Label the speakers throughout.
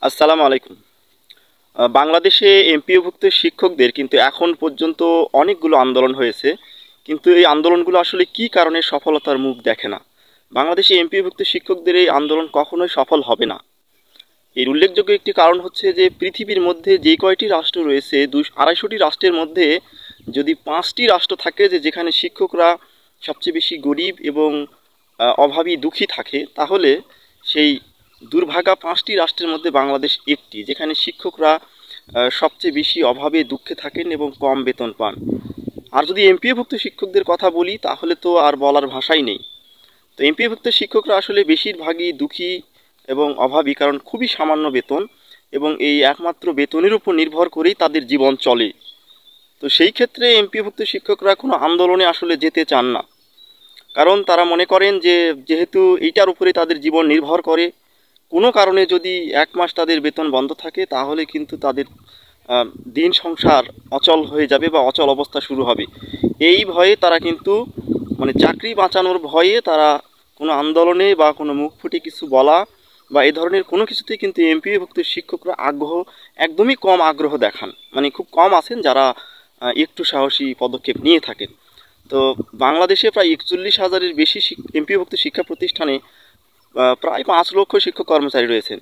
Speaker 1: আসসালামু আলাইকুম। বাংলাদেশে এমপিওভুক্ত শিক্ষকদের কিন্তু এখন পর্যন্ত অনেকগুলো আন্দোলন হয়েছে, কিন্তু এই আন্দোলনগুলো আসলে কী কারণে সফলতার মুখ দেখে না। বাংলাদেশে এমপিওভুক্ত শিক্ষকদের এই আন্দোলন কখনোই সফল হবে না। এর উল্লেখযোগ্য একটি কারণ হচ্ছে যে পৃথিবীর মধ্যে যে কয়টি রাষ্ট্র রয়েছে 200-250টি রাষ্ট্রের মধ্যে যদি 5টি রাষ্ট্র থাকে যেখানে শিক্ষকরা সবচেয়ে বেশি গরিব এবং অভাবী দুঃখী থাকে, তাহলে সেই দুর্ভাগা 5টি রাষ্ট্রের মধ্যে বাংলাদেশ একটি, যেখানে শিক্ষকরা সবচেয়ে বেশি অভাবে দুঃখে থাকেন এবং কম বেতন পান। আর যদি এমপিওভুক্ত শিক্ষকদের কথা বলি তাহলে তো আর বলার ভাষাই নেই। তো এমপিওভুক্ত শিক্ষকরা আসলে বেশিরভাগই দুঃখী এবং অভাবী, কারণ খুবই সামান্য বেতন এবং এই একমাত্র বেতনের উপর নির্ভর করেই তাদের জীবন চলে। তো সেই ক্ষেত্রে এমপিওভুক্ত শিক্ষকরা কোনো আন্দোলনে আসলে যেতে চান না, কারণ তারা মনে করেন যে যেহেতু এইটার উপরে তাদের জীবন নির্ভর করে, কোনো কারণে যদি 1 মাস তাদের বেতন বন্ধ থাকে তাহলে কিন্তু তাদের দিন সংসার অচল হয়ে যাবে বা অচল অবস্থা শুরু হবে। এই ভয়ে তারা কিন্তু চাকরি বাঁচানোর ভয়ে তারা কোনো আন্দোলনে বা কোনো মুখ ফুটে কিছু বলা বা এই ধরনের কোনো কিছুতেই কিন্তু এমপিওভুক্ত শিক্ষকরা একদমই কম আগ্রহ দেখান। খুব কম আছেন যারা একটু সাহসী পদক্ষেপ নিয়ে থাকেন। তো বাংলাদেশে প্রায় 41,000-এর বেশি এমপিওভুক্ত শিক্ষা প্রতিষ্ঠানে প্রায় 5 লক্ষ শিক্ষক কর্মচারী রয়েছেন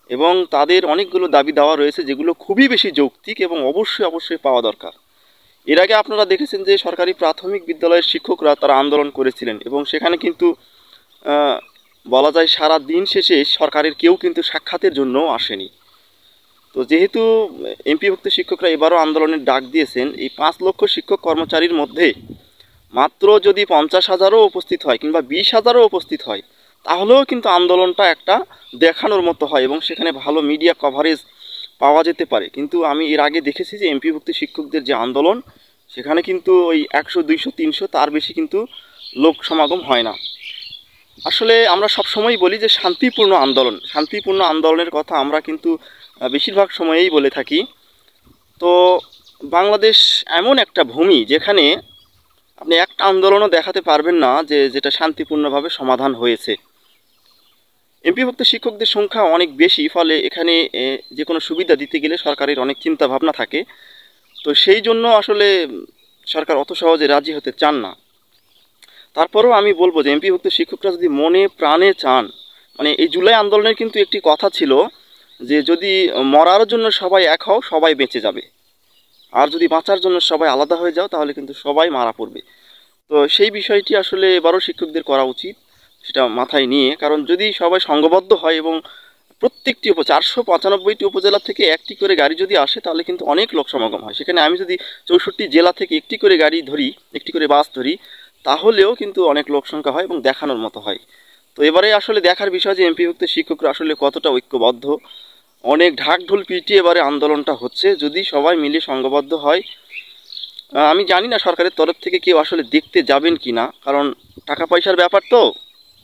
Speaker 1: এবং তাদের অনেকগুলো দাবি দাওয়া রয়েছে যেগুলো খুবই বেশি যৌক্তিক এবং অবশ্যই পাওয়া দরকার। এর আগে আপনারা দেখেছেন যে সরকারি প্রাথমিক বিদ্যালয়ের শিক্ষকরা তারা আন্দোলন করেছিলেন এবং সেখানে কিন্তু বলা যায় সারা দিন শেষে সরকারের কেউ কিন্তু সাক্ষাতের জন্যও আসেনি। তো যেহেতু এমপিওভুক্ত শিক্ষকরা এবারও আন্দোলনের ডাক দিয়েছেন, এই 5 লক্ষ শিক্ষক কর্মচারীর মধ্যে মাত্র যদি 50,000ও উপস্থিত হয় কিংবা 20,000ও উপস্থিত হয়, তাহলেও কিন্তু আন্দোলনটা একটা দেখানোর মতো হয় এবং সেখানে ভালো মিডিয়া কভারেজ পাওয়া যেতে পারে। কিন্তু আমি এর আগে দেখেছি যে এমপিওভুক্ত শিক্ষকদের যে আন্দোলন, সেখানে কিন্তু ওই 100, 200, 300 তার বেশি কিন্তু লোক সমাগম হয় না। আসলে আমরা সবসময়ই বলি যে শান্তিপূর্ণ আন্দোলনের কথা আমরা কিন্তু বেশিরভাগ সময়েই বলে থাকি। তো বাংলাদেশ এমন একটা ভূমি যেখানে আপনি একটা আন্দোলনও দেখাতে পারবেন না যেটা শান্তিপূর্ণভাবে সমাধান হয়েছে। এমপিওভুক্ত শিক্ষকদের সংখ্যা অনেক বেশি, ফলে এখানে যে কোনো সুবিধা দিতে গেলে সরকারের অনেক চিন্তা ভাবনা থাকে। তো সেই জন্য আসলে সরকার অত সহজে রাজি হতে চান না। তারপরেও আমি বলবো যে এমপিওভুক্ত শিক্ষকরা যদি মনে প্রাণে চান, এই জুলাই আন্দোলনের কিন্তু একটি কথা ছিল যে যদি মরার জন্য সবাই এক হও সবাই বেঁচে যাবে, আর যদি বাঁচার জন্য সবাই আলাদা হয়ে যাও তাহলে কিন্তু সবাই মারা পড়বে। তো সেই বিষয়টি আসলে এবারও শিক্ষকদের করা উচিত, সেটা মাথায় নিয়ে। কারণ যদি সবাই সংঘবদ্ধ হয় এবং প্রত্যেকটি 495টি উপজেলা থেকে একটি করে গাড়ি যদি আসে তাহলে কিন্তু অনেক লোক সমাগম হয়। সেখানে আমি যদি 64 জেলা থেকে একটি করে গাড়ি ধরি, একটি করে বাস ধরি, তাহলেও কিন্তু অনেক লোক সংখ্যা হয় এবং দেখানোর মতো হয়। তো এবারে আসলে দেখার বিষয় যে এমপিওভুক্ত শিক্ষকরা আসলে কতটা ঐক্যবদ্ধ। অনেক ঢাকঢোল পিটিয়ে এবারে আন্দোলনটা হচ্ছে, যদি সবাই মিলে সংঘবদ্ধ হয়। আমি জানি না সরকারের তরফ থেকে কেউ আসলে দেখতে যাবেন কি না, কারণ টাকা পয়সার ব্যাপার তো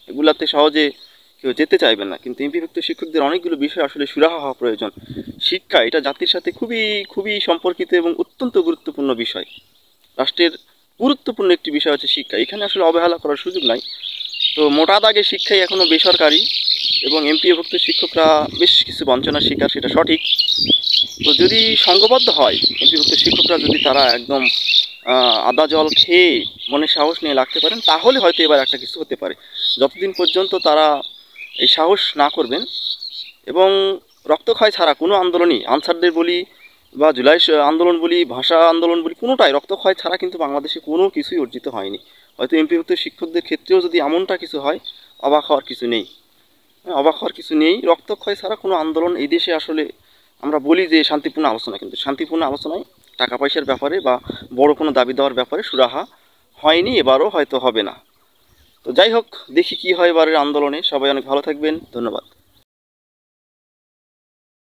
Speaker 1: এগুলাতে সহজে কেউ যেতে চাইবেন না। কিন্তু এমপিওভুক্ত শিক্ষকদের অনেকগুলো বিষয় আসলে সুরাহা হওয়া প্রয়োজন। শিক্ষা এটা জাতির সাথে খুবই সম্পর্কিত এবং অত্যন্ত গুরুত্বপূর্ণ বিষয়। রাষ্ট্রের গুরুত্বপূর্ণ একটি বিষয় হচ্ছে শিক্ষা, এখানে আসলে অবহেলা করার সুযোগ নাই। তো মোটা দাগে শিক্ষাই এখনও বেসরকারি এবং এমপিওভুক্ত শিক্ষকরা বেশ কিছু বঞ্চনার শিকার, সেটা সঠিক। তো যদি সংঘবদ্ধ হয় এমপিওভুক্ত শিক্ষকরা, যদি তারা একদম আদা জল খেয়ে মনে সাহস নিয়ে লাগতে পারেন, তাহলে হয়তো এবার একটা কিছু হতে পারে। যতদিন পর্যন্ত তারা এই সাহস না করবেন এবং রক্তক্ষয় ছাড়া কোনো আন্দোলনই, আনসারদের বলি বা জুলাই আন্দোলন বলি, ভাষা আন্দোলন বলি, কোনোটাই রক্তক্ষয় ছাড়া কিন্তু বাংলাদেশে কোনো কিছুই অর্জিত হয়নি। হয়তো এমপিওভুক্ত শিক্ষকদের ক্ষেত্রেও যদি এমনটা কিছু হয়, অবাক হওয়ার কিছু নেই। রক্তক্ষয় ছাড়া কোনো আন্দোলন এই দেশে আসলে, আমরা বলি যে শান্তিপূর্ণ আলোচনা, কিন্তু শান্তিপূর্ণ আলোচনায় টাকা পয়সার ব্যাপারে বা বড় কোনো দাবি দেওয়ার ব্যাপারে সুরাহা হয়নি, এবারও হয়তো হবে না। তো যাই হোক, দেখি কি হয় এবারের আন্দোলনে। সবাই অনেক ভালো থাকবেন, ধন্যবাদ।